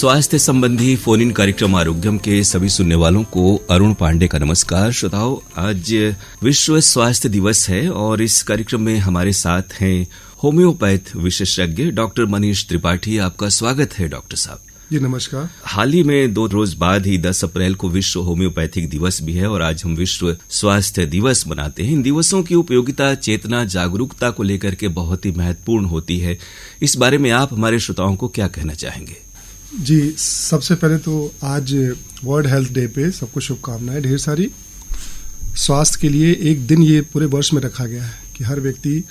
स्वास्थ्य संबंधी phone in कार्यक्रम आरोग्यम के सभी सुनने वालों को अरुण पांडे का नमस्कार। श्रोताओं, आज विश्व स्वास्थ्य दिवस है और इस कार्यक्रम में हमारे साथ हैं होम्योपैथ विशेषज्ञ डॉक्टर मनीष त्रिपाठी। आपका स्वागत है डॉक्टर साहब। जी नमस्कार। हाल ही में 2 रोज बाद ही 10 अप्रैल को विश्व होम्योपैथिक दिवस भी है और आज हम विश्व स्वास्थ्य दिवस मनाते हैं। इन दिवसों की उपयोगिता, चेतना, जागरूकता को लेकर के बहुत ही महत्वपूर्ण होती है। इस बारे में आप हमारे श्रोताओं को क्या कहना चाहेंगे? जी, सबसे पहले तो आज वर्ल्ड हेल्थ डे पे सबको शुभकामनाएं ढेर सारी। स्वास्थ्य के लिए एक दिन ये पूरे वर्ष में रखा गया है कि हर व्यक्ति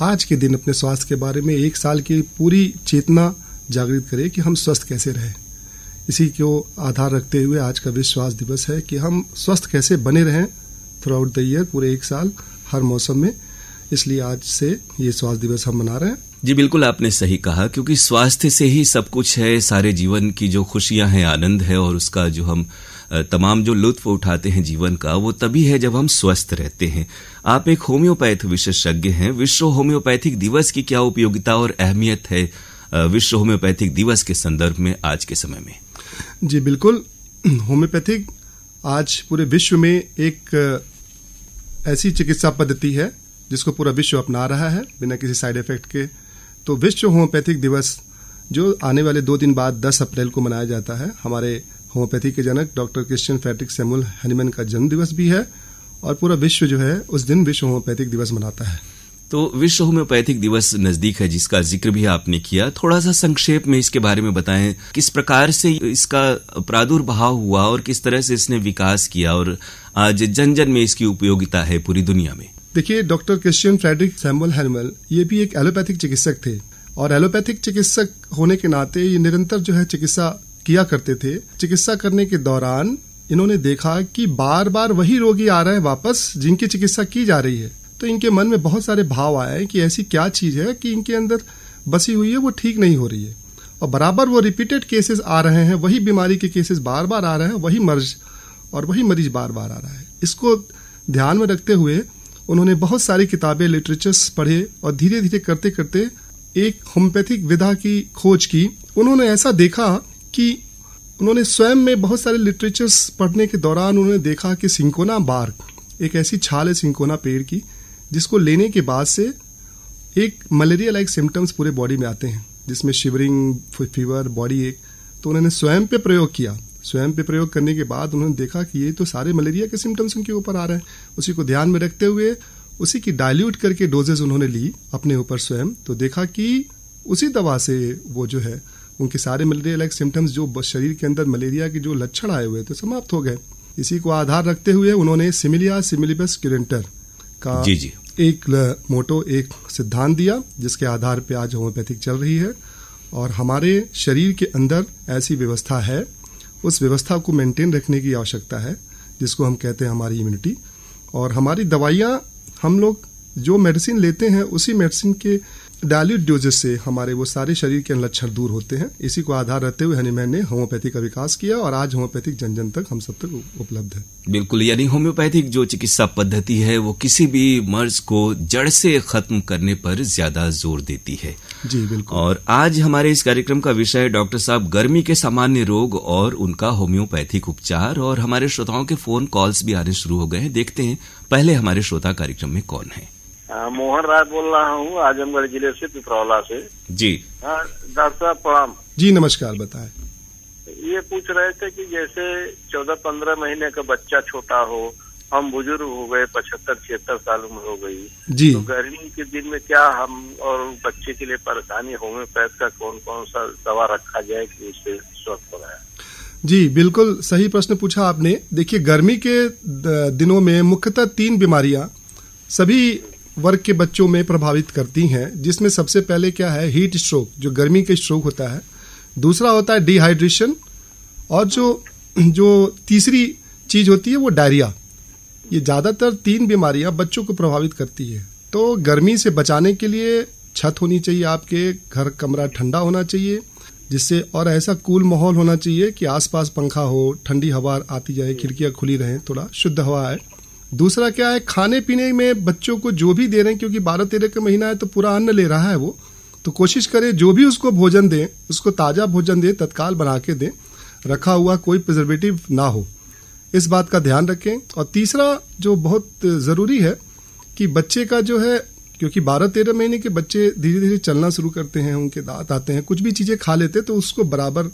आज के दिन अपने स्वास्थ्य के बारे में 1 साल की पूरी चेतना जागृत करे कि हम स्वस्थ कैसे रहें। इसी को आधार रखते हुए आज का विश्व स्वास्थ्य दिवस है कि हम स्वस्थ कैसे बने रहें थ्रू आउट द ईयर, पूरे 1 साल हर मौसम में। इसलिए आज से ये स्वास्थ्य दिवस हम मना रहे हैं। जी बिल्कुल, आपने सही कहा, क्योंकि स्वास्थ्य से ही सब कुछ है। सारे जीवन की जो खुशियां हैं, आनंद है और उसका जो हम तमाम जो लुत्फ उठाते हैं जीवन का, वो तभी है जब हम स्वस्थ रहते हैं। आप एक होम्योपैथ विशेषज्ञ हैं। विश्व होम्योपैथिक दिवस की क्या उपयोगिता और अहमियत है विश्व होम्योपैथिक दिवस के संदर्भ में आज के समय में? जी बिल्कुल, होम्योपैथिक आज पूरे विश्व में एक ऐसी चिकित्सा पद्धति है जिसको पूरा विश्व अपना रहा है बिना किसी साइड इफेक्ट के। तो विश्व होम्योपैथिक दिवस जो आने वाले 2 दिन बाद 10 अप्रैल को मनाया जाता है, हमारे होम्योपैथी के जनक doctor Christian Friedrich Samuel Hahnemann का जन्म दिवस भी है और पूरा विश्व जो है उस दिन विश्व होम्योपैथिक दिवस मनाता है। तो विश्व होम्योपैथिक दिवस नजदीक है, जिसका जिक्र भी आपने किया। थोड़ा सा संक्षेप में इसके बारे में बताएं, किस प्रकार से इसका प्रादुर्भाव हुआ और किस तरह से इसने विकास किया और आज जन जन में इसकी उपयोगिता है पूरी दुनिया में। देखिए, doctor Christian Friedrich Samuel Hahnemann ये भी एक एलोपैथिक चिकित्सक थे और एलोपैथिक चिकित्सक होने के नाते ये निरंतर जो है चिकित्सा किया करते थे। चिकित्सा करने के दौरान इन्होंने देखा कि बार बार वही रोगी आ रहे हैं वापस जिनकी चिकित्सा की जा रही है। तो इनके मन में बहुत सारे भाव आए कि ऐसी क्या चीज है कि इनके अंदर बसी हुई है, वो ठीक नहीं हो रही है और बराबर वो रिपीटेड केसेस आ रहे हैं, वही बीमारी के केसेस बार बार आ रहे हैं, वही मरीज बार बार आ रहा है। इसको ध्यान में रखते हुए उन्होंने बहुत सारी किताबें, लिटरेचर्स पढ़े और धीरे धीरे करते करते एक होम्योपैथिक विधा की खोज की। उन्होंने ऐसा देखा कि उन्होंने स्वयं में बहुत सारे लिटरेचर्स पढ़ने के दौरान उन्होंने देखा कि सिंकोना बार्क, एक ऐसी छाल है सिंकोना पेड़ की, जिसको लेने के बाद से एक मलेरिया लाइक सिम्टम्स पूरे बॉडी में आते हैं, जिसमें शिवरिंग, फीवर, बॉडी एक। तो उन्होंने स्वयं पे प्रयोग किया। स्वयं पे प्रयोग करने के बाद उन्होंने देखा कि ये तो सारे मलेरिया के सिम्टम्स उनके ऊपर आ रहे हैं। उसी को ध्यान में रखते हुए उसी की डाइल्यूट करके डोजेज उन्होंने ली अपने ऊपर स्वयं। तो देखा कि उसी दवा से वो जो है उनके सारे मलेरिया लाइक सिम्टम्स, जो शरीर के अंदर मलेरिया के जो लक्षण आए हुए थे, समाप्त हो गए। इसी को आधार रखते हुए उन्होंने सिमिलिया सिमिलिबस क्यूरेंटर का एक मोटो, एक सिद्धांत दिया, जिसके आधार पे आज होम्योपैथिक चल रही है। और हमारे शरीर के अंदर ऐसी व्यवस्था है, उस व्यवस्था को मेंटेन रखने की आवश्यकता है, जिसको हम कहते हैं हमारी इम्यूनिटी। और हमारी दवाइयाँ, हम लोग जो मेडिसिन लेते हैं उसी मेडिसिन के डाइल्यूट डोजेस से हमारे वो सारे शरीर के लक्षण दूर होते हैं। इसी को आधार रखते हुए हैनीमैन ने होम्योपैथी का विकास किया और आज होम्योपैथिक जन जन तक, हम सब तक उपलब्ध है। बिल्कुल, यानी होम्योपैथिक जो चिकित्सा पद्धति है वो किसी भी मर्ज को जड़ से खत्म करने पर ज्यादा जोर देती है। जी बिल्कुल। और आज हमारे इस कार्यक्रम का विषय डॉक्टर साहब गर्मी के सामान्य रोग और उनका होम्योपैथिक उपचार। और हमारे श्रोताओं के फोन कॉल्स भी आने शुरू हो गए हैं। देखते हैं पहले हमारे श्रोता कार्यक्रम में कौन है। मोहन राय बोल रहा हूँ, आजमगढ़ जिले से, पिपरौला से। जी डॉक्टर साहब प्रणाम। जी नमस्कार, बताएं। ये पूछ रहे थे कि जैसे 14-15 महीने का बच्चा छोटा हो, हम बुजुर्ग हो गए, 75-76 साल उम्र हो गई जी, तो गर्मी के दिन में क्या हम और बच्चे के लिए परेशानी, होम्योपैथ का कौन कौन सा दवा रखा जाए कि उससे स्वस्थ हो जाए? जी बिल्कुल सही प्रश्न पूछा आपने। देखिए, गर्मी के दिनों में मुख्यतः 3 बीमारियां सभी वर्ग के बच्चों में प्रभावित करती हैं, जिसमें सबसे पहले क्या है, हीट स्ट्रोक, जो गर्मी के स्ट्रोक होता है। दूसरा होता है डिहाइड्रेशन और जो तीसरी चीज होती है वो डायरिया। ये ज्यादातर 3 बीमारियां बच्चों को प्रभावित करती है। तो गर्मी से बचाने के लिए छत होनी चाहिए, आपके घर कमरा ठंडा होना चाहिए, जिससे और ऐसा कूल माहौल होना चाहिए कि आसपास पंखा हो, ठंडी हवा आती जाए, खिड़कियां खुली रहें, थोड़ा शुद्ध हवा आए। दूसरा क्या है, खाने पीने में बच्चों को जो भी दे रहे हैं, क्योंकि 12-13 का महीना है तो पूरा अन्न ले रहा है वो, तो कोशिश करें जो भी उसको भोजन दें, उसको ताज़ा भोजन दें, तत्काल बना के दें, रखा हुआ कोई प्रिजर्वेटिव ना हो, इस बात का ध्यान रखें। और तीसरा जो बहुत ज़रूरी है कि बच्चे का जो है, क्योंकि 12-13 महीने के बच्चे धीरे धीरे चलना शुरू करते हैं, उनके दांत आते हैं, कुछ भी चीज़ें खा लेते हैं, तो उसको बराबर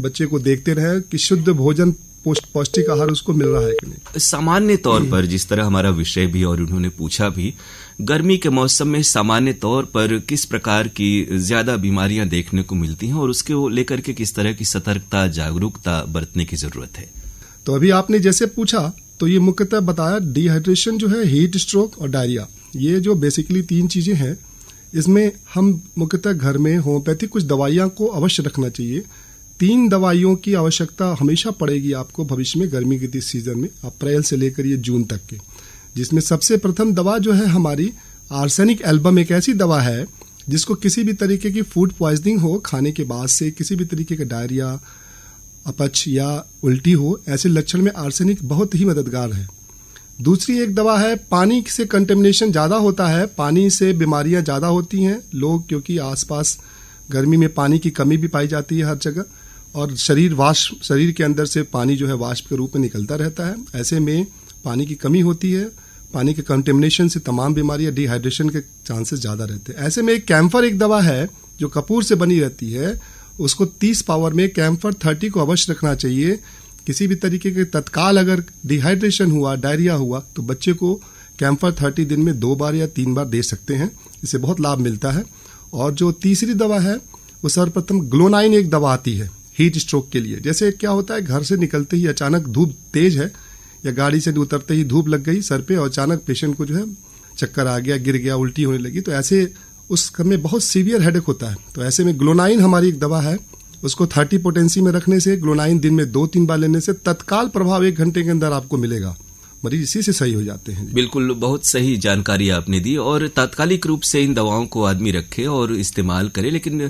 बच्चे को देखते रहें कि शुद्ध भोजन, पौष्टिक आहार उसको मिल रहा है कि नहीं। सामान्य तौर पर, जिस तरह हमारा विषय भी और उन्होंने पूछा भी, गर्मी के मौसम में सामान्य तौर पर किस प्रकार की ज्यादा बीमारियां देखने को मिलती हैं और उसके लेकर के किस तरह की सतर्कता, जागरूकता बरतने की जरूरत है? तो अभी आपने जैसे पूछा तो ये मुख्यतः बताया, डिहाइड्रेशन जो है, हीट स्ट्रोक और डायरिया, ये जो बेसिकली 3 चीजें हैं, इसमें हम मुख्यतः घर में होम्योपैथिक कुछ दवाइयां को अवश्य रखना चाहिए। 3 दवाइयों की आवश्यकता हमेशा पड़ेगी आपको भविष्य में, गर्मी के इस सीजन में, अप्रैल से लेकर ये जून तक के, जिसमें सबसे प्रथम दवा जो है हमारी आर्सेनिक एल्बम, एक ऐसी दवा है जिसको किसी भी तरीके की फूड पॉइजनिंग हो, खाने के बाद से किसी भी तरीके का डायरिया, अपच या उल्टी हो, ऐसे लक्षण में आर्सेनिक बहुत ही मददगार है। दूसरी एक दवा है, पानी से कंटेमिनेशन ज़्यादा होता है, पानी से बीमारियां ज़्यादा होती हैं लोग, क्योंकि आसपास गर्मी में पानी की कमी भी पाई जाती है हर जगह, और शरीर के अंदर से पानी जो है वाष्प के रूप में निकलता रहता है। ऐसे में पानी की कमी होती है, पानी के कंटेमिनेशन से तमाम बीमारियां, डिहाइड्रेशन के चांसेस ज़्यादा रहते हैं। ऐसे में एक कैम्फर एक दवा है जो कपूर से बनी रहती है, उसको 30 पावर में कैम्फर 30 को अवश्य रखना चाहिए। किसी भी तरीके के तत्काल अगर डिहाइड्रेशन हुआ, डायरिया हुआ, तो बच्चे को कैम्फर 30 दिन में 2 बार या 3 बार दे सकते हैं, इससे बहुत लाभ मिलता है। और जो तीसरी दवा है वो सर्वप्रथम ग्लोनाइन एक दवा आती है हीट स्ट्रोक के लिए। जैसे क्या होता है, घर से निकलते ही अचानक धूप तेज है या गाड़ी से उतरते ही धूप लग गई सर पे और अचानक पेशेंट को जो है चक्कर आ गया, गिर गया, उल्टी होने लगी, तो ऐसे उस में बहुत सीवियर हेडेक होता है। तो ऐसे में ग्लोनाइन हमारी एक दवा है, उसको 30 पोटेंसी में रखने से, ग्लोनाइन दिन में 2-3 बार लेने से तत्काल प्रभाव 1 घंटे के अंदर आपको मिलेगा, मरीज इसी से सही हो जाते हैं। बिल्कुल, बहुत सही जानकारी आपने दी। और तात्कालिक रूप से इन दवाओं को आदमी रखे और इस्तेमाल करे, लेकिन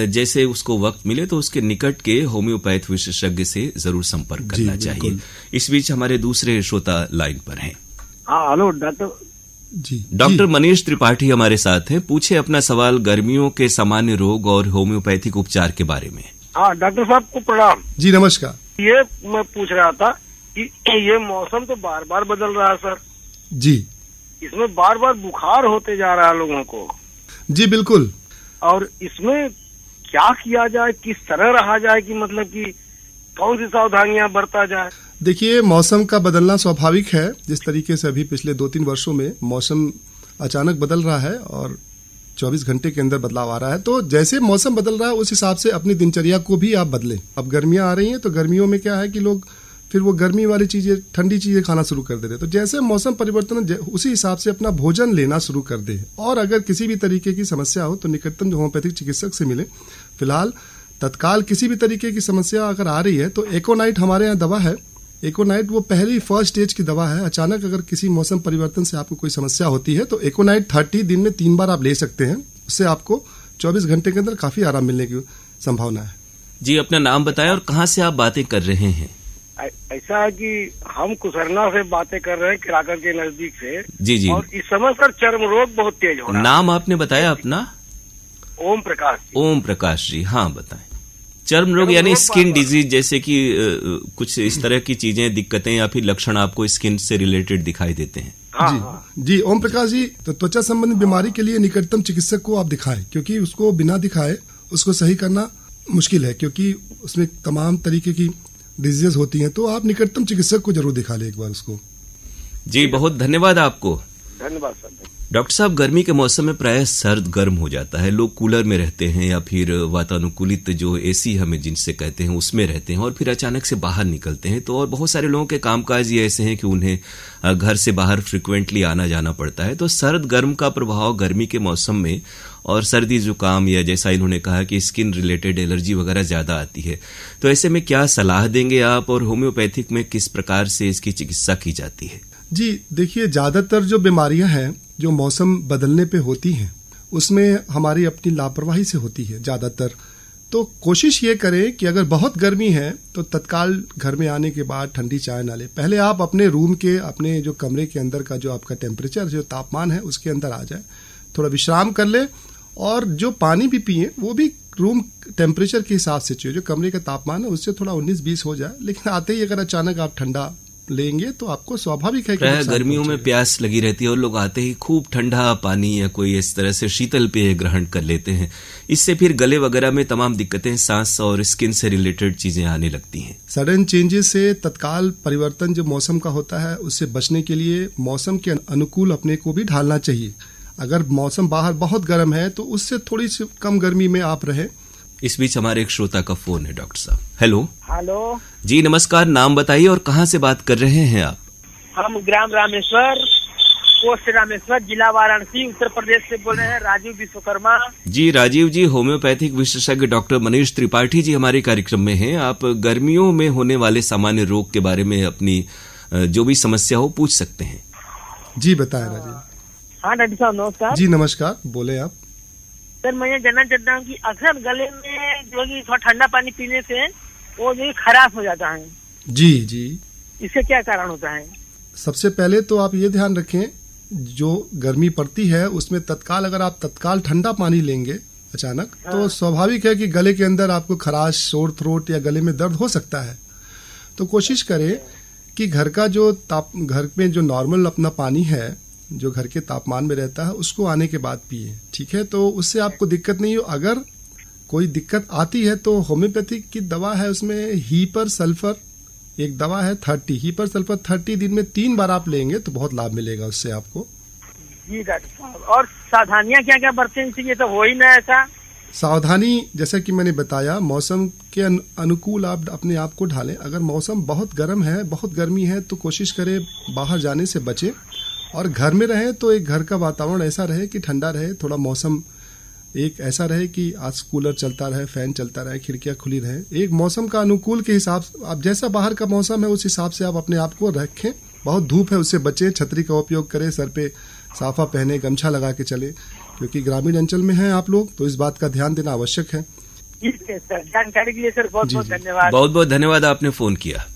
जैसे उसको वक्त मिले तो उसके निकट के होम्योपैथ विशेषज्ञ से जरूर संपर्क करना चाहिए। इस बीच हमारे दूसरे श्रोता लाइन पर हैं। हाँ, हेलो डॉक्टर जी। डॉक्टर मनीष त्रिपाठी हमारे साथ हैं। पूछे अपना सवाल गर्मियों के सामान्य रोग और होम्योपैथिक उपचार के बारे में। हाँ, डॉक्टर साहब को प्रणाम जी, नमस्कार। ये मैं पूछ रहा था कि ये मौसम तो बार बार बदल रहा है सर जी, इसमें बार बार बुखार होते जा रहा है लोगों को। जी बिल्कुल। और इसमें क्या किया जाए, किस तरह रहा जाए, कि मतलब कि कौन सी सावधानियां बरता जाए? देखिए, मौसम का बदलना स्वाभाविक है। जिस तरीके से अभी पिछले 2-3 वर्षों में मौसम अचानक बदल रहा है और 24 घंटे के अंदर बदलाव आ रहा है, तो जैसे मौसम बदल रहा है उस हिसाब से अपनी दिनचर्या को भी आप बदलें। अब गर्मियां आ रही हैं तो गर्मियों में क्या है कि लोग फिर वो गर्मी वाली चीज़ें, ठंडी चीज़ें खाना शुरू कर दे रहे हैं। तो जैसे मौसम परिवर्तन उसी हिसाब से अपना भोजन लेना शुरू कर दे। और अगर किसी भी तरीके की समस्या हो तो निकटतम होम्योपैथिक चिकित्सक से मिले। फिलहाल तत्काल किसी भी तरीके की समस्या अगर आ रही है तो एकोनाइट हमारे यहाँ दवा है। एकोनाइट वो फर्स्ट स्टेज की दवा है। अचानक अगर किसी मौसम परिवर्तन से आपको कोई समस्या होती है तो एकोनाइट 30 दिन में 3 बार आप ले सकते हैं। उससे आपको 24 घंटे के अंदर काफी आराम मिलने की संभावना है। जी, अपना नाम बताएं और कहाँ से आप बातें कर रहे हैं? ऐसा है कि हम कुसरना से बातें कर रहे हैं, किराकर के नजदीक से। जी जी। और इस समय सर चर्म रोग बहुत तेज हो रहा है। नाम आपने बताया अपना? ओम प्रकाश जी। ओम प्रकाश जी, हाँ बताएं। चर्म रोग यानी स्किन डिजीज, जैसे कि कुछ इस तरह की चीजें, दिक्कतें या फिर लक्षण आपको स्किन से रिलेटेड दिखाई देते हैं? हाँ, जी ओम प्रकाश जी, तो त्वचा संबंधी बीमारी के लिए निकटतम चिकित्सक को आप दिखाएं, क्योंकि उसको बिना दिखाए उसको सही करना मुश्किल है, क्योंकि उसमें तमाम तरीके की डिजीजेस होती हैं। तो आप निकटतम चिकित्सक को जरूर दिखा लें एक बार उसको। जी, बहुत धन्यवाद आपको। धन्यवाद सर। डॉक्टर साहब, गर्मी के मौसम में प्रायः सर्द गर्म हो जाता है। लोग कूलर में रहते हैं या फिर वातानुकूलित जो एसी हमें जिनसे कहते हैं उसमें रहते हैं और फिर अचानक से बाहर निकलते हैं। तो और बहुत सारे लोगों के कामकाज ये ऐसे हैं कि उन्हें घर से बाहर फ्रिक्वेंटली आना जाना पड़ता है। तो सर्द गर्म का प्रभाव गर्मी के मौसम में और सर्दी जुकाम या जैसा इन्होंने कहा कि स्किन रिलेटेड एलर्जी वगैरह ज्यादा आती है, तो ऐसे में क्या सलाह देंगे आप और होम्योपैथिक में किस प्रकार से इसकी चिकित्सा की जाती है? जी देखिए, ज्यादातर जो बीमारियां हैं जो मौसम बदलने पे होती हैं उसमें हमारी अपनी लापरवाही से होती है ज्यादातर। तो कोशिश ये करें कि अगर बहुत गर्मी है तो तत्काल घर में आने के बाद ठंडी चाय ना लें। पहले आप अपने रूम के, अपने जो कमरे के अंदर का जो आपका टेम्परेचर, जो तापमान है उसके अंदर आ जाए, थोड़ा विश्राम कर ले और जो पानी भी पिए वो भी रूम टेम्परेचर के हिसाब से चाहिए, जो कमरे का तापमान है उससे थोड़ा 19-20 हो जाए। लेकिन आते ही अगर अचानक आप ठंडा लेंगे तो आपको स्वाभाविक है कि गर्मियों में प्यास लगी रहती है और लोग आते ही खूब ठंडा पानी या कोई इस तरह से शीतल पेय ग्रहण कर लेते हैं। इससे फिर गले वगैरह में तमाम दिक्कतें, सांस और स्किन से रिलेटेड चीजें आने लगती हैं। सडन चेंजेस से तत्काल परिवर्तन जो मौसम का होता है उससे बचने के लिए मौसम के अनुकूल अपने को भी ढालना चाहिए। अगर मौसम बाहर बहुत गर्म है तो उससे थोड़ी सी कम गर्मी में आप रहें। इस बीच हमारे एक श्रोता का फोन है डॉक्टर साहब। हेलो। हेलो जी नमस्कार, नाम बताइए और कहाँ से बात कर रहे हैं आप? हम ग्राम रामेश्वर, पोस्ट रामेश्वर, जिला वाराणसी, उत्तर प्रदेश से बोल रहे हैं। राजीव विश्वकर्मा जी। राजीव जी, होम्योपैथिक विशेषज्ञ डॉक्टर मनीष त्रिपाठी जी हमारे कार्यक्रम में हैं। आप गर्मियों में होने वाले सामान्य रोग के बारे में अपनी जो भी समस्या हो पूछ सकते हैं। जी बताएं राजीव। हाँ डॉक्टर साहब नमस्कार। जी नमस्कार, बोले आप। सर मैं ये जानना चाहता हूँ कि अक्सर गले में जो कि थोड़ा ठंडा पानी पीने से वो जो खराश हो जाता है। जी जी, इससे क्या कारण होता है? सबसे पहले तो आप ये ध्यान रखें, जो गर्मी पड़ती है उसमें अगर आप तत्काल ठंडा पानी लेंगे अचानक, तो स्वाभाविक है कि गले के अंदर आपको खराश, शोर थ्रोट या गले में दर्द हो सकता है। तो कोशिश करें कि घर में जो नॉर्मल अपना पानी है, जो घर के तापमान में रहता है, उसको आने के बाद पिए। ठीक है, तो उससे आपको दिक्कत नहीं हो। अगर कोई दिक्कत आती है तो होम्योपैथिक की दवा है, उसमें हीपर सल्फर एक दवा है 30, हीपर सल्फर 30 दिन में 3 बार आप लेंगे तो बहुत लाभ मिलेगा उससे आपको। जी डॉक्टर साहब, और सावधानियां क्या क्या बरतनी चाहिए? तो हो ही ना ऐसा। सावधानी जैसा कि मैंने बताया, मौसम के अनुकूल आप अपने आप को ढालें। अगर मौसम बहुत गर्म है, बहुत गर्मी है, तो कोशिश करें बाहर जाने से बचें। और घर में रहें तो एक घर का वातावरण ऐसा रहे कि ठंडा रहे, थोड़ा मौसम एक ऐसा रहे कि आज कूलर चलता रहे, फैन चलता रहे, खिड़कियां खुली रहें। एक मौसम का अनुकूल के हिसाब से, आप जैसा बाहर का मौसम है उस हिसाब से आप अपने आप को रखें। बहुत धूप है उससे बचें, छतरी का उपयोग करें, सर पे साफा पहने, गमछा लगा के चले, क्योंकि ग्रामीण अंचल में हैं आप लोग, तो इस बात का ध्यान देना आवश्यक है। ठीक है सर, जानकारी के लिए सर बहुत बहुत धन्यवाद। बहुत बहुत धन्यवाद, आपने फोन किया।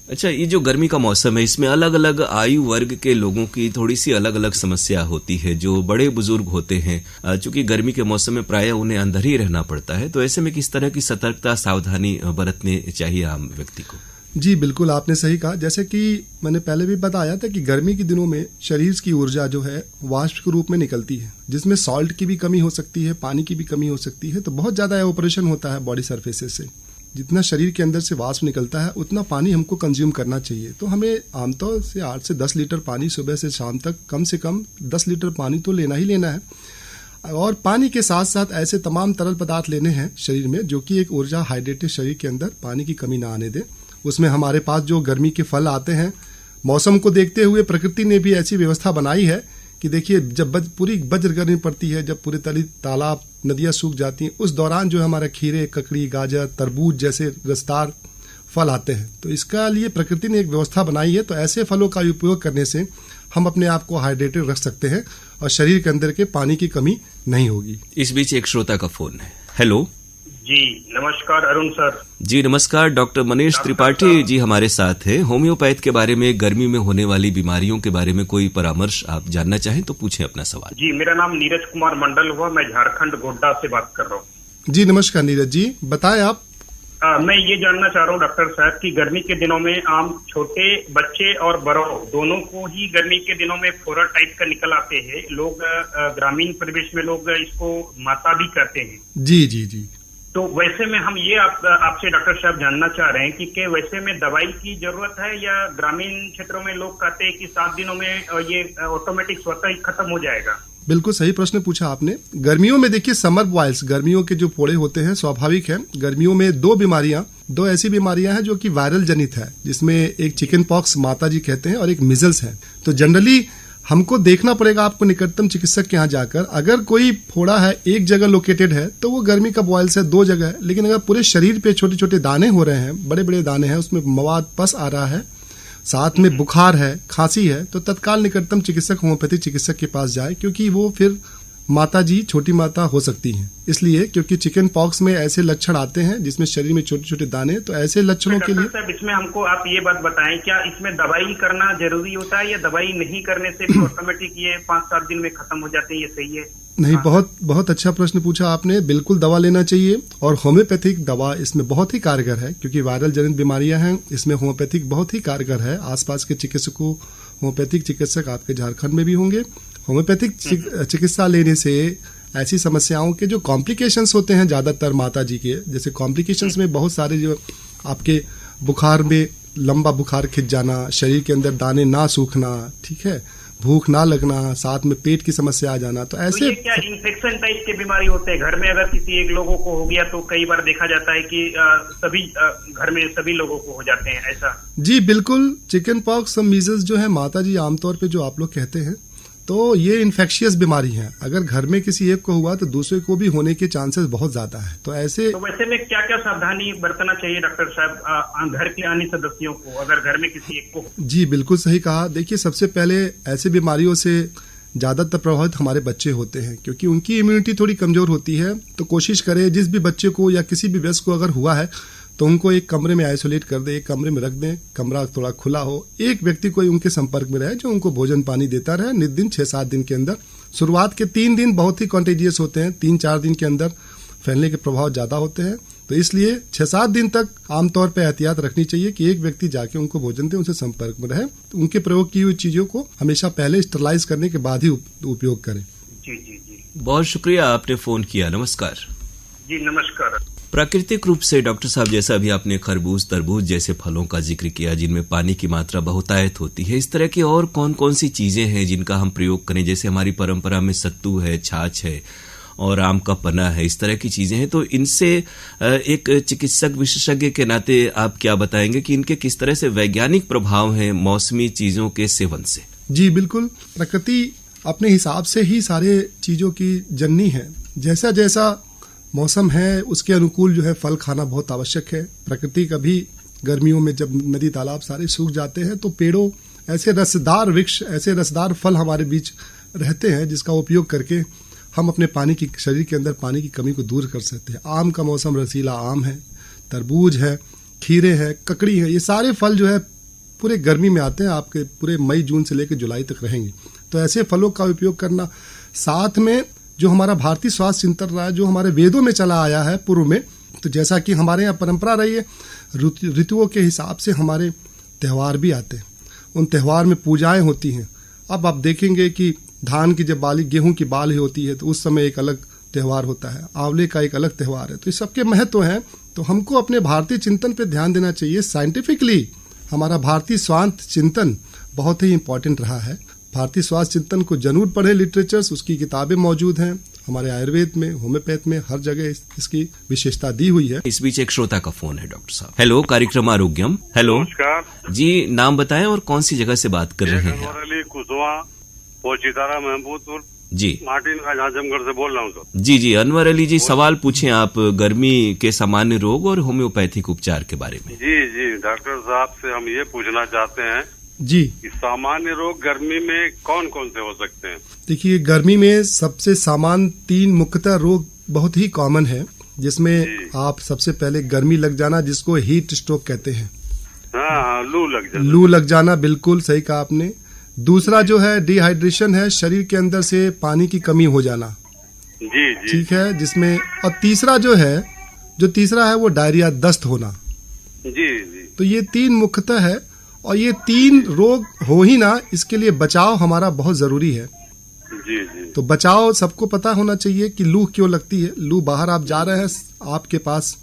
अच्छा, ये जो गर्मी का मौसम है इसमें अलग अलग आयु वर्ग के लोगों की थोड़ी सी अलग अलग समस्या होती है। जो बड़े बुजुर्ग होते हैं, चूंकि गर्मी के मौसम में प्रायः उन्हें अंदर ही रहना पड़ता है, तो ऐसे में किस तरह की सतर्कता, सावधानी बरतने चाहिए आम व्यक्ति को? जी बिल्कुल, आपने सही कहा। जैसे कि मैंने पहले भी बताया था कि गर्मी के दिनों में शरीर की ऊर्जा जो है वाष्प के रूप में निकलती है, जिसमें सॉल्ट की भी कमी हो सकती है, पानी की भी कमी हो सकती है। तो बहुत ज़्यादा एवापोरेशन होता है बॉडी सरफेसेस से। जितना शरीर के अंदर से वाष्प निकलता है उतना पानी हमको कंज्यूम करना चाहिए। तो हमें आमतौर से 8 से 10 लीटर पानी सुबह से शाम तक कम से कम 10 लीटर पानी तो लेना ही लेना है। और पानी के साथ साथ ऐसे तमाम तरल पदार्थ लेने हैं शरीर में जो कि एक ऊर्जा हाइड्रेटेड शरीर के अंदर पानी की कमी ना आने दे। उसमें हमारे पास जो गर्मी के फल आते हैं, मौसम को देखते हुए प्रकृति ने भी ऐसी व्यवस्था बनाई है कि देखिए, जब पूरी वज्र गर्मी पड़ती है, जब पूरे तालाब नदियाँ सूख जाती हैं, उस दौरान जो हमारा खीरे, ककड़ी, गाजर, तरबूज जैसे रसदार फल आते हैं। तो इसका लिए प्रकृति ने एक व्यवस्था बनाई है। तो ऐसे फलों का उपयोग करने से हम अपने आप को हाइड्रेटेड रख सकते हैं और शरीर के अंदर के पानी की कमी नहीं होगी। इस बीच एक श्रोता का फोन है। हेलो जी नमस्कार अरुण सर। जी नमस्कार, डॉक्टर मनीष त्रिपाठी जी हमारे साथ हैं। होम्योपैथ के बारे में, गर्मी में होने वाली बीमारियों के बारे में कोई परामर्श आप जानना चाहें तो पूछें अपना सवाल। जी मेरा नाम नीरज कुमार मंडल हुआ, मैं झारखंड गोड्डा से बात कर रहा हूँ। जी नमस्कार नीरज जी, बताएं आप। मैं ये जानना चाह रहा हूँ डॉक्टर साहब कि गर्मी के दिनों में आम छोटे बच्चे और बड़ों दोनों को ही गर्मी के दिनों में फोड़ा टाइप का निकल आते हैं। लोग ग्रामीण परिवेश में लोग इसको माता भी कहते हैं। जी जी जी। तो वैसे में हम ये आपसे डॉक्टर साहब जानना चाह रहे हैं कि वैसे में दवाई की जरूरत है या ग्रामीण क्षेत्रों में लोग कहते हैं कि 7 दिनों में ये ऑटोमेटिक स्वतः ही खत्म हो जाएगा? बिल्कुल सही प्रश्न पूछा आपने। गर्मियों में देखिए, समर बॉयल्स, गर्मियों के जो फोड़े होते हैं, स्वाभाविक है। गर्मियों में दो ऐसी बीमारियां हैं जो कि वायरल जनित है, जिसमें एक चिकन पॉक्स माता जी कहते हैं और एक मिजल्स है। तो जनरली हमको देखना पड़ेगा आपको निकटतम चिकित्सक के यहाँ जाकर। अगर कोई फोड़ा है एक जगह लोकेटेड है तो वो गर्मी का बॉयल्स है 2 जगह है। लेकिन अगर पूरे शरीर पे छोटे छोटे दाने हो रहे हैं, बड़े बड़े दाने हैं, उसमें मवाद पस आ रहा है, साथ में बुखार है, खांसी है, तो तत्काल निकटतम चिकित्सक, होम्योपैथिक चिकित्सक के पास जाए, क्योंकि वो फिर माता जी छोटी माता हो सकती हैं, इसलिए क्योंकि चिकन पॉक्स में ऐसे लक्षण आते हैं जिसमें शरीर में छोटे छोटे दाने, तो ऐसे लक्षणों के लिए साहब इसमें हमको आप ये बात बताएं, क्या इसमें दवाई करना जरूरी होता है या दवाई नहीं करने से भी ऑटोमेटिक ये 5-7 दिन में खत्म हो जाते हैं, ये सही है? नहीं, बहुत अच्छा प्रश्न पूछा आपने। बिल्कुल दवा लेना चाहिए और होम्योपैथिक दवा इसमें बहुत ही कारगर है, क्योंकि वायरल जनित बीमारियां हैं, इसमें होम्योपैथिक बहुत ही कारगर है। आसपास के चिकित्सकों, होम्योपैथिक चिकित्सक आपके झारखंड में भी होंगे। होम्योपैथिक चिकित्सा लेने से ऐसी समस्याओं के जो कॉम्प्लिकेशंस होते हैं ज्यादातर माता जी के, जैसे कॉम्प्लिकेशंस में बहुत सारे जो आपके बुखार में लंबा बुखार खिंच जाना, शरीर के अंदर दाने ना सूखना, ठीक है, भूख ना लगना, साथ में पेट की समस्या आ जाना, तो ऐसे ये क्या इन्फेक्शन टाइप के बीमारी होते हैं? घर में अगर किसी एक लोगों को हो गया तो कई बार देखा जाता है कि सभी घर में सभी लोगों को हो जाते हैं, ऐसा? जी बिल्कुल। चिकन पॉक्स और मीजल्स जो है माता जी आमतौर पे जो आप लोग कहते हैं, तो ये इन्फेक्शियस बीमारी है। अगर घर में किसी एक को हुआ तो दूसरे को भी होने के चांसेस बहुत ज्यादा है। तो ऐसे तो वैसे में क्या क्या सावधानी बरतना चाहिए डॉक्टर साहब घर के अन्य सदस्यों को, अगर घर में किसी एक को? जी बिल्कुल सही कहा। देखिए, सबसे पहले ऐसे बीमारियों से ज्यादातर प्रभावित हमारे बच्चे होते हैं, क्योंकि उनकी इम्यूनिटी थोड़ी कमजोर होती है। तो कोशिश करें जिस भी बच्चे को या किसी भी वयस्क को अगर हुआ है तो उनको एक कमरे में आइसोलेट कर दे, एक कमरे में रख दें, कमरा थोड़ा खुला हो, एक व्यक्ति कोई उनके संपर्क में रहे जो उनको भोजन पानी देता रहे नित दिन 6-7 दिन के अंदर। शुरुआत के 3 दिन बहुत ही कॉन्टेजियस होते हैं, 3-4 दिन के अंदर फैलने के प्रभाव ज्यादा होते हैं। तो इसलिए 6-7 दिन तक आमतौर पर एहतियात रखनी चाहिए कि एक व्यक्ति जाके उनको भोजन दे, उनसे संपर्क में रहे। तो उनके प्रयोग की हुई चीजों को हमेशा पहले स्टरलाइज करने के बाद ही उपयोग करें। जी जी जी, बहुत शुक्रिया, आपने फोन किया। नमस्कार जी नमस्कार। प्राकृतिक रूप से डॉक्टर साहब, जैसा अभी आपने खरबूज, तरबूज जैसे फलों का जिक्र किया जिनमें पानी की मात्रा बहुतायत होती है, इस तरह की और कौन कौन सी चीजें हैं जिनका हम प्रयोग करें? जैसे हमारी परंपरा में सत्तू है, छाछ है और आम का पना है, इस तरह की चीजें हैं। तो इनसे एक चिकित्सक विशेषज्ञ के नाते आप क्या बताएंगे कि इनके किस तरह से वैज्ञानिक प्रभाव हैं मौसमी चीजों के सेवन से? जी बिल्कुल, प्रकृति अपने हिसाब से ही सारे चीजों की जननी है। जैसा जैसा मौसम है उसके अनुकूल जो है फल खाना बहुत आवश्यक है। प्रकृति कभी गर्मियों में जब नदी तालाब सारे सूख जाते हैं तो पेड़ों ऐसे रसदार वृक्ष, ऐसे रसदार फल हमारे बीच रहते हैं जिसका उपयोग करके हम अपने शरीर के अंदर पानी की कमी को दूर कर सकते हैं। आम का मौसम रसीला आम है, तरबूज है, खीरे है, ककड़ी है, ये सारे फल जो है पूरे गर्मी में आते हैं, आपके पूरे मई जून से लेकर जुलाई तक रहेंगे। तो ऐसे फलों का उपयोग करना, साथ में जो हमारा भारतीय स्वास्थ्य चिंतन रहा है, जो हमारे वेदों में चला आया है पूर्व में, तो जैसा कि हमारे यहाँ परंपरा रही है, ऋतुओं के हिसाब से हमारे त्यौहार भी आते हैं, उन त्यौहार में पूजाएं होती हैं। अब आप देखेंगे कि धान की जब बाली, गेहूं की बाल होती है तो उस समय एक अलग त्यौहार होता है, आंवले का एक अलग त्यौहार है। तो इस सबके महत्व हैं। तो हमको अपने भारतीय चिंतन पे ध्यान देना चाहिए। साइंटिफिकली हमारा भारतीय स्वास्थ्य चिंतन बहुत ही इंपॉर्टेंट रहा है। भारतीय स्वास्थ्य चिंतन को जरूर पढ़े, लिटरेचर्स, उसकी किताबें मौजूद हैं हमारे आयुर्वेद में, होम्योपैथ में, हर जगह इसकी विशेषता दी हुई है। इस बीच एक श्रोता का फोन है डॉक्टर साहब। हेलो, कार्यक्रम आरोग्यम। हेलो, नमस्कार जी, नाम बताएं और कौन सी जगह से बात कर रहे हैं? अनवर अली कुशवा, पोचीतारा, महमूदपुर जी, मार्टिन का आजमगढ़ से बोल रहा हूँ सर। जी जी, अनवर अली जी, सवाल पूछें आप गर्मी के सामान्य रोग और होम्योपैथिक उपचार के बारे में। जी जी, डॉक्टर साहब से हम ये पूछना चाहते हैं जी कि सामान्य रोग गर्मी में कौन कौन से हो सकते हैं? देखिए, गर्मी में सबसे सामान्य 3 मुख्यतः रोग बहुत ही कॉमन है, जिसमें आप सबसे पहले गर्मी लग जाना, जिसको हीट स्ट्रोक कहते हैं। हाँ, लू लग जाना, बिल्कुल सही कहा आपने। दूसरा जो है डिहाइड्रेशन है, शरीर के अंदर से पानी की कमी हो जाना। जी जी, ठीक है, जिसमें, और तीसरा है वो डायरिया, दस्त होना। जी जी, तो ये 3 मुख्यतः है, और ये 3 रोग हो ही ना, इसके लिए बचाव हमारा बहुत जरूरी है। जी जी, तो बचाव सबको पता होना चाहिए कि लू क्यों लगती है। लू, बाहर आप जा रहे हैं, आपके पास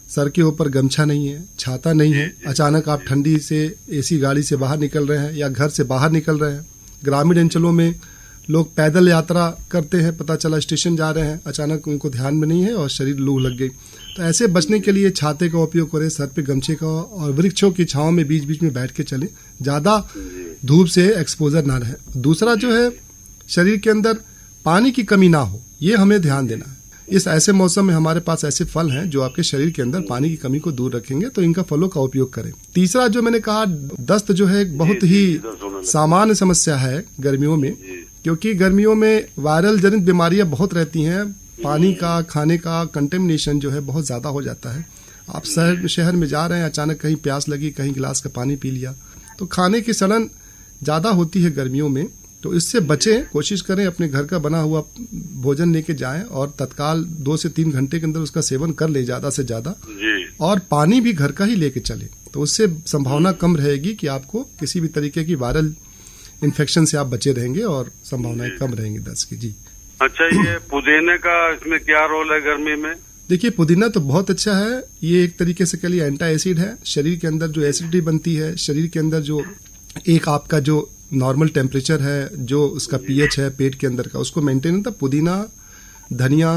सर के ऊपर गमछा नहीं है, छाता नहीं है, अचानक आप ठंडी से एसी गाड़ी से बाहर निकल रहे हैं या घर से बाहर निकल रहे हैं। ग्रामीण अंचलों में लोग पैदल यात्रा करते हैं, पता चला स्टेशन जा रहे हैं, अचानक उनको ध्यान में नहीं है और शरीर लू लग गई। तो ऐसे बचने के लिए छाते का उपयोग करें, सर पे गमछे का, और वृक्षों की छांव में बीच बीच में बैठ के चलें, ज्यादा धूप से एक्सपोजर ना रहे। दूसरा जो है, शरीर के अंदर पानी की कमी ना हो, ये हमें ध्यान देना है। इस ऐसे मौसम में हमारे पास ऐसे फल हैं जो आपके शरीर के अंदर पानी की कमी को दूर रखेंगे, तो इनका फलों का उपयोग करें। तीसरा जो मैंने कहा, दस्त जो है एक बहुत ही सामान्य समस्या है गर्मियों में, क्योंकि गर्मियों में वायरल जनित बीमारियां बहुत रहती हैं। पानी का, खाने का कंटेमिनेशन जो है बहुत ज़्यादा हो जाता है। आप शहर में जा रहे हैं, अचानक कहीं प्यास लगी, कहीं गिलास का पानी पी लिया, तो खाने की सड़न ज़्यादा होती है गर्मियों में। तो इससे बचें, कोशिश करें अपने घर का बना हुआ भोजन लेके जाएं और तत्काल 2 से 3 घंटे के अंदर उसका सेवन कर ले ज़्यादा से ज़्यादा। और पानी भी घर का ही लेके चले, तो उससे संभावना कम रहेगी कि आपको किसी भी तरीके की वायरल इन्फेक्शन से आप बचे रहेंगे और संभावनाएं कम रहेंगी दस्त की। जी। अच्छा, ये पुदीने का इसमें क्या रोल है गर्मी में? देखिए, पुदीना तो बहुत अच्छा है। ये एक तरीके से कह लिए एंटी एसिड है। शरीर के अंदर जो एसिडिटी बनती है, शरीर के अंदर जो एक आपका जो नॉर्मल टेम्परेचर है, जो उसका पीएच है पेट के अंदर का, उसको मेंटेन होता है। पुदीना, धनिया,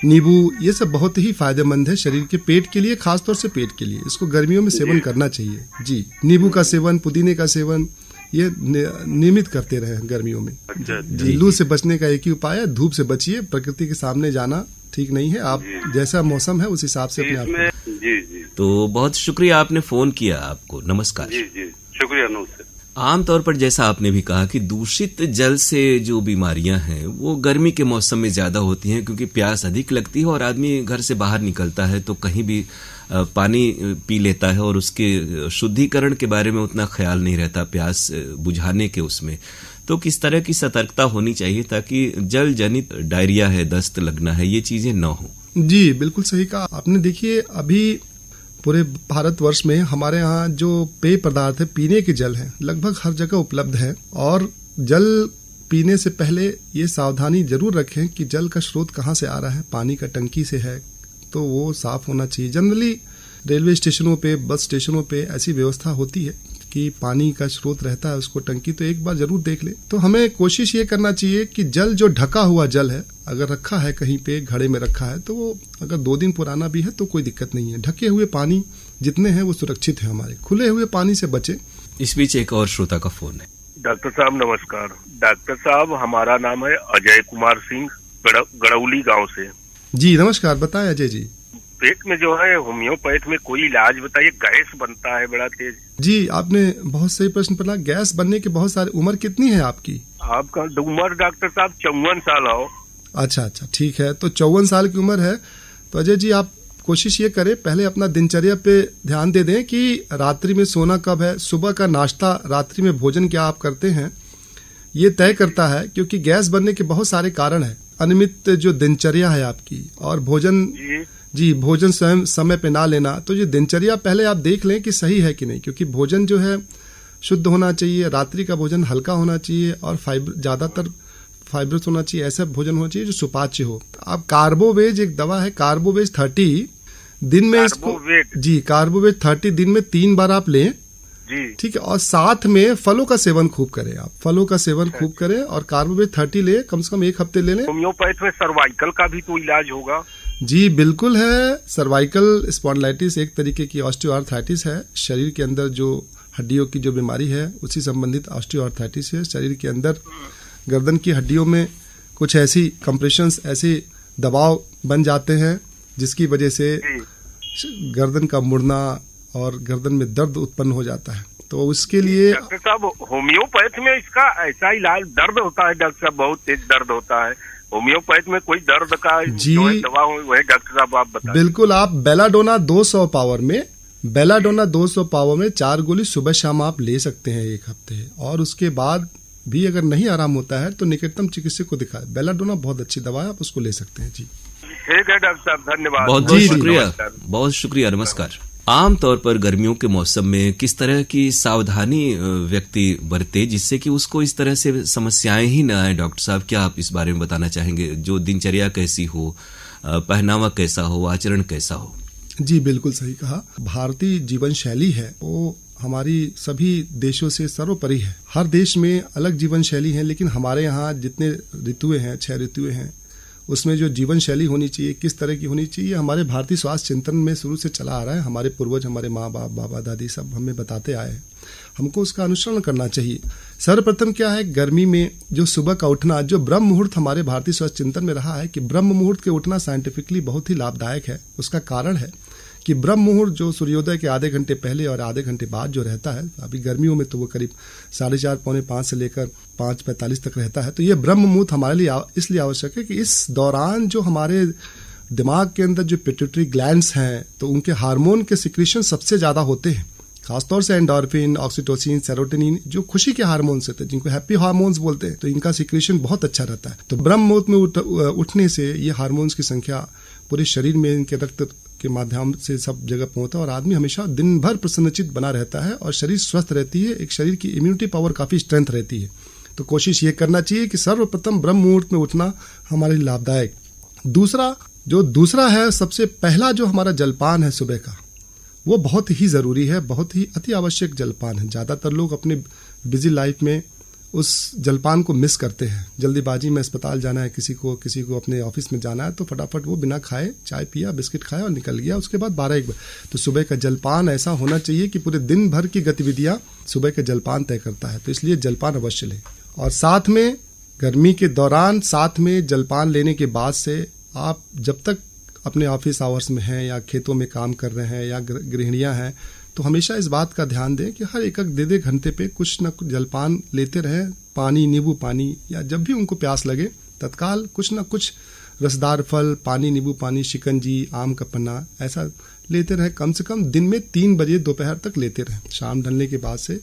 नींबू, ये सब बहुत ही फायदेमंद है शरीर के पेट के लिए, खासतौर से पेट के लिए। इसको गर्मियों में सेवन करना चाहिए। जी, नींबू का सेवन, पुदीने का सेवन ये नियमित करते रहे गर्मियों में। जी, लू से बचने का एक ही उपाय है, धूप से बचिए। प्रकृति के सामने जाना ठीक नहीं है। आप जैसा मौसम है उस हिसाब से अपने आप को। जी। तो बहुत शुक्रिया, आपने फोन किया। आपको नमस्कार। जी, शुक्रिया। नमस्ते। आमतौर पर जैसा आपने भी कहा कि दूषित जल से जो बीमारियां हैं वो गर्मी के मौसम में ज्यादा होती हैं, क्योंकि प्यास अधिक लगती है और आदमी घर से बाहर निकलता है तो कहीं भी पानी पी लेता है और उसके शुद्धिकरण के बारे में उतना ख्याल नहीं रहता, प्यास बुझाने के उसमें। तो किस तरह की सतर्कता होनी चाहिए ताकि जल जनित डायरिया है, दस्त लगना है, ये चीजें न हो? जी, बिल्कुल सही कहा आपने। देखिए, अभी पूरे भारतवर्ष में हमारे यहाँ जो पेय पदार्थ है, पीने के जल है, लगभग हर जगह उपलब्ध है। और जल पीने से पहले ये सावधानी जरूर रखें कि जल का स्रोत कहाँ से आ रहा है। पानी का टंकी से है तो वो साफ होना चाहिए। जनरली रेलवे स्टेशनों पे, बस स्टेशनों पे ऐसी व्यवस्था होती है कि पानी का स्रोत रहता है, उसको टंकी तो एक बार जरूर देख ले। तो हमें कोशिश ये करना चाहिए कि जल जो ढका हुआ जल है, अगर रखा है कहीं पे घड़े में रखा है, तो वो अगर 2 दिन पुराना भी है तो कोई दिक्कत नहीं है। ढके हुए पानी जितने हैं वो सुरक्षित है हमारे। खुले हुए पानी से बचे। इस बीच एक और श्रोता का फोन है। डॉक्टर साहब नमस्कार। डॉक्टर साहब, हमारा नाम है अजय कुमार सिंह, गड़ौली गांव से। जी नमस्कार, बताएं अजय जी। पेट में जो है होम्योपैथ में कोई इलाज बताइए, गैस बनता है बड़ा तेज। जी, आपने बहुत सही प्रश्न पूछा। गैस बनने के बहुत सारे। उम्र कितनी है आपकी? आपका उम्र डॉक्टर साहब 54 साल हो। अच्छा, ठीक है। तो 54 साल की उम्र है तो अजय जी आप कोशिश ये करें, पहले अपना दिनचर्या पे ध्यान दे दें कि रात्रि में सोना कब है, सुबह का नाश्ता, रात्रि में भोजन क्या आप करते हैं, ये तय करता है। क्योंकि गैस बनने के बहुत सारे कारण है। अनियमित जो दिनचर्या है आपकी, और भोजन भोजन स्वयं समय पे ना लेना। तो ये दिनचर्या पहले आप देख लें कि सही है कि नहीं। क्योंकि भोजन जो है शुद्ध होना चाहिए, रात्रि का भोजन हल्का होना चाहिए और ज़्यादातर फाइब्रस होना चाहिए। ऐसा भोजन होना चाहिए जो सुपाच्य हो। आप कार्बोवेज, एक दवा है कार्बोवेज 30, दिन में इसको कार्बोवेज 30 दिन में 3 बार आप लें। ठीक है। और साथ में फलों का सेवन खूब करें। आप फलों का सेवन खूब करें और कार्बोवेज 30 ले, कम से कम 1 हफ्ते ले लें। होम्योपैथ में सर्वाइकल का भी तो इलाज होगा? जी बिल्कुल है। सर्वाइकल स्पॉन्डिलाइटिस एक तरीके की ऑस्टियोआर्थराइटिस है। शरीर के अंदर जो हड्डियों की जो बीमारी है उसी संबंधित ऑस्टियोआर्थराइटिस है। शरीर के अंदर गर्दन की हड्डियों में कुछ ऐसी कंप्रेशंस, ऐसे दबाव बन जाते हैं जिसकी वजह से गर्दन का मुड़ना और गर्दन में दर्द उत्पन्न हो जाता है। तो उसके लिए डॉक्टर साहब, होम्योपैथ में इसका ऐसा इलाज, दर्द होता है डॉक्टर साहब, बहुत तेज दर्द होता है, होम्योपैथ में कोई दर्द का जो है दवा हो, वह डॉक्टर साहब आप बताएं। बिल्कुल, आप बेलाडोना 200 पावर में 4 गोली सुबह शाम आप ले सकते हैं 1 हफ्ते। और उसके बाद भी अगर नहीं आराम होता है तो निकटतम चिकित्सक को दिखाएं। बेलाडोना बहुत अच्छी दवा है, आप उसको ले सकते हैं। जी ठीक है डॉक्टर साहब, धन्यवाद। बहुत शुक्रिया, नमस्कार। आमतौर पर गर्मियों के मौसम में किस तरह की सावधानी व्यक्ति बरते जिससे कि उसको इस तरह से समस्याएं ही न आए? डॉक्टर साहब, क्या आप इस बारे में बताना चाहेंगे? जो दिनचर्या कैसी हो, पहनावा कैसा हो, आचरण कैसा हो? जी बिल्कुल सही कहा। भारतीय जीवन शैली है वो हमारी सभी देशों से सर्वोपरि है। हर देश में अलग जीवन शैली है, लेकिन हमारे यहाँ जितने ऋतुएं हैं, 6 ऋतुएं हैं, उसमें जो जीवन शैली होनी चाहिए किस तरह की होनी चाहिए, हमारे भारतीय स्वास्थ्य चिंतन में शुरू से चला आ रहा है। हमारे पूर्वज, हमारे माँ बाप, बाबा दादी सब हमें बताते आए हैं। हमको उसका अनुसरण करना चाहिए। सर्वप्रथम क्या है, गर्मी में जो सुबह का उठना, जो ब्रह्म मुहूर्त हमारे भारतीय स्वास्थ्य चिंतन में रहा है कि ब्रह्म मुहूर्त के उठना साइंटिफिकली बहुत ही लाभदायक है। उसका कारण है कि ब्रह्म मुहूर्त जो सूर्योदय के आधे घंटे पहले और आधे घंटे बाद जो रहता है, अभी गर्मियों में तो वो करीब 4:30 पौने 5 से लेकर 5:45 तक रहता है। तो ये ब्रह्म मुहूर्त हमारे लिए इसलिए आवश्यक है कि इस दौरान जो हमारे दिमाग के अंदर जो पिट्यूटरी ग्लैंड्स हैं तो उनके हार्मोन के सिक्रीशन सबसे ज़्यादा होते हैं, खासतौर से एंडोर्फिन, ऑक्सीटोसिन, सेरोटोनिन, जो खुशी के हार्मोन्स होते हैं, जिनको हैप्पी हार्मोन्स बोलते हैं, तो इनका सिक्रीशन बहुत अच्छा रहता है। तो ब्रह्म मुहूर्त में उठने से ये हार्मोन्स की संख्या पूरे शरीर में इनके रक्त के माध्यम से सब जगह पहुंचता है और आदमी हमेशा दिन भर प्रसन्नचित बना रहता है और शरीर स्वस्थ रहती है, एक शरीर की इम्यूनिटी पावर काफ़ी स्ट्रेंथ रहती है। तो कोशिश ये करना चाहिए कि सर्वप्रथम ब्रह्म मुहूर्त में उठना हमारे लिए लाभदायक। दूसरा है, सबसे पहला जो हमारा जलपान है सुबह का, वो बहुत ही ज़रूरी है, बहुत ही अति आवश्यक जलपान है। ज़्यादातर लोग अपने बिजी लाइफ में उस जलपान को मिस करते हैं। जल्दीबाजी में अस्पताल जाना है, किसी को अपने ऑफिस में जाना है, तो फटाफट वो बिना खाए चाय पिया, बिस्किट खाया और निकल गया, उसके बाद 12-1 बजे। तो सुबह का जलपान ऐसा होना चाहिए कि पूरे दिन भर की गतिविधियाँ सुबह के जलपान तय करता है, तो इसलिए जलपान अवश्य लें। और साथ में गर्मी के दौरान साथ में जलपान लेने के बाद से आप जब तक अपने ऑफिस आवर्स में हैं या खेतों में काम कर रहे हैं या गृहिणियां हैं, तो हमेशा इस बात का ध्यान दें कि हर 1-1 घंटे पे कुछ न कुछ जलपान लेते रहें। पानी, नींबू पानी, या जब भी उनको प्यास लगे तत्काल कुछ न कुछ रसदार फल, पानी, नींबू पानी, शिकंजी, आम का पन्ना, ऐसा लेते रहें। कम से कम दिन में 3 बजे दोपहर तक लेते रहें। शाम ढलने के बाद से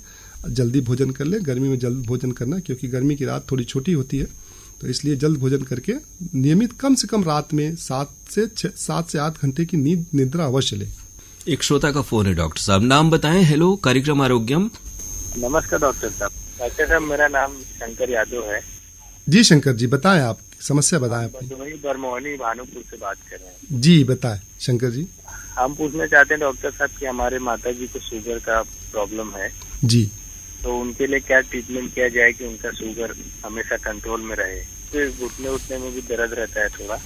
जल्दी भोजन कर लें। गर्मी में जल्द भोजन करना, क्योंकि गर्मी की रात थोड़ी छोटी होती है, तो इसलिए जल्द भोजन करके नियमित कम से कम रात में 7 से 8 घंटे की निद्रा अवश्य लें। एक श्रोता का फोन है, डॉक्टर साहब नाम बताएं। हेलो, कार्यक्रम आरोग्यम। नमस्कार डॉक्टर साहब। डॉक्टर साहब, मेरा नाम शंकर यादव है। जी शंकर जी, बताएं, आप समस्या बताएं। बरमोहनी भानुपुर से बात कर रहे हैं। जी बताएं शंकर जी। हम पूछना चाहते हैं डॉक्टर साहब कि हमारे माता जी को शुगर का प्रॉब्लम है जी, तो उनके लिए क्या ट्रीटमेंट किया जाए कि उनका शुगर हमेशा कंट्रोल में रहे। तो घुटने उठने में भी दर्द रहता है थोड़ा।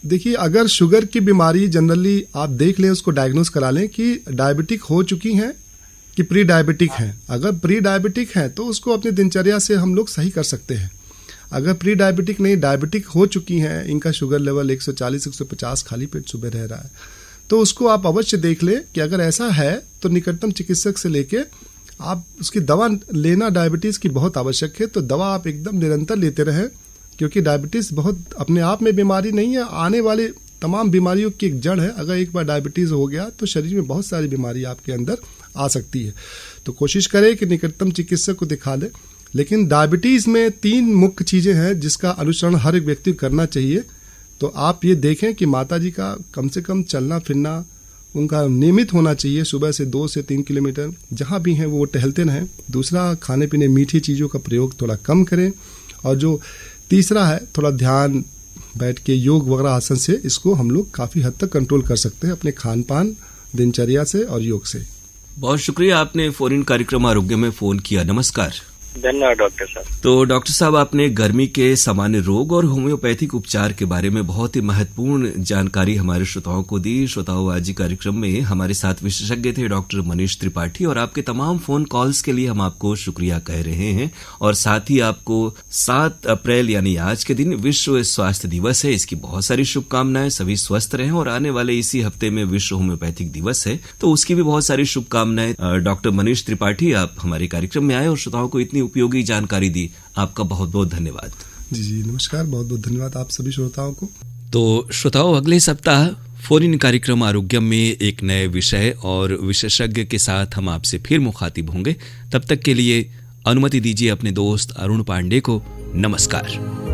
देखिए, अगर शुगर की बीमारी जनरली आप देख लें, उसको डायग्नोस करा लें कि डायबिटिक हो चुकी हैं कि प्री डायबिटिक हैं। अगर प्री डायबिटिक हैं तो उसको अपनी दिनचर्या से हम लोग सही कर सकते हैं। अगर प्री डायबिटिक नहीं, डायबिटिक हो चुकी हैं, इनका शुगर लेवल 140-150 खाली पेट सुबह रह रहा है, तो उसको आप अवश्य देख लें कि अगर ऐसा है तो निकटतम चिकित्सक से लेके आप उसकी दवा लेना डायबिटीज़ की बहुत आवश्यक है। तो दवा आप एकदम निरंतर लेते रहें, क्योंकि डायबिटीज़ बहुत अपने आप में बीमारी नहीं है, आने वाले तमाम बीमारियों की एक जड़ है। अगर एक बार डायबिटीज़ हो गया तो शरीर में बहुत सारी बीमारी आपके अंदर आ सकती है। तो कोशिश करें कि निकटतम चिकित्सक को दिखा लें। लेकिन डायबिटीज़ में 3 मुख्य चीज़ें हैं जिसका अनुसरण हर एक व्यक्ति को करना चाहिए। तो आप ये देखें कि माता जी का कम से कम चलना फिरना उनका नियमित होना चाहिए। सुबह से 2 से 3 किलोमीटर जहाँ भी हैं वो टहलते रहें। दूसरा, खाने पीने मीठी चीज़ों का प्रयोग थोड़ा कम करें। और जो तीसरा है, थोड़ा ध्यान, बैठ के योग वगैरह आसन से इसको हम लोग काफ़ी हद तक कंट्रोल कर सकते हैं अपने खान पान, दिनचर्या से और योग से। बहुत शुक्रिया, आपने फोन इन कार्यक्रम आरोग्य में फोन किया। नमस्कार। धन्यवाद डॉक्टर साहब। तो डॉक्टर साहब, आपने गर्मी के सामान्य रोग और होम्योपैथिक उपचार के बारे में बहुत ही महत्वपूर्ण जानकारी हमारे श्रोताओं को दी। श्रोताओं, आज कार्यक्रम में हमारे साथ विशेषज्ञ थे डॉक्टर मनीष त्रिपाठी, और आपके तमाम फोन कॉल्स के लिए हम आपको शुक्रिया कह रहे हैं। और साथ ही आपको 7 अप्रैल यानी आज के दिन विश्व स्वास्थ्य दिवस है, इसकी बहुत सारी शुभकामनाएं। सभी स्वस्थ रहें। और आने वाले इसी हफ्ते में विश्व होम्योपैथिक दिवस है, तो उसकी भी बहुत सारी शुभकामनाएं। डॉक्टर मनीष त्रिपाठी, आप हमारे कार्यक्रम में आए और श्रोताओं को इतनी उपयोगी जानकारी दी, आपका बहुत बहुत धन्यवाद। जी नमस्कार, बहुत बहुत धन्यवाद आप सभी श्रोताओं को। तो श्रोताओं, अगले सप्ताह फोन इन कार्यक्रम आरोग्यम में एक नए विषय और विशेषज्ञ के साथ हम आपसे फिर मुखातिब होंगे। तब तक के लिए अनुमति दीजिए अपने दोस्त अरुण पांडे को। नमस्कार।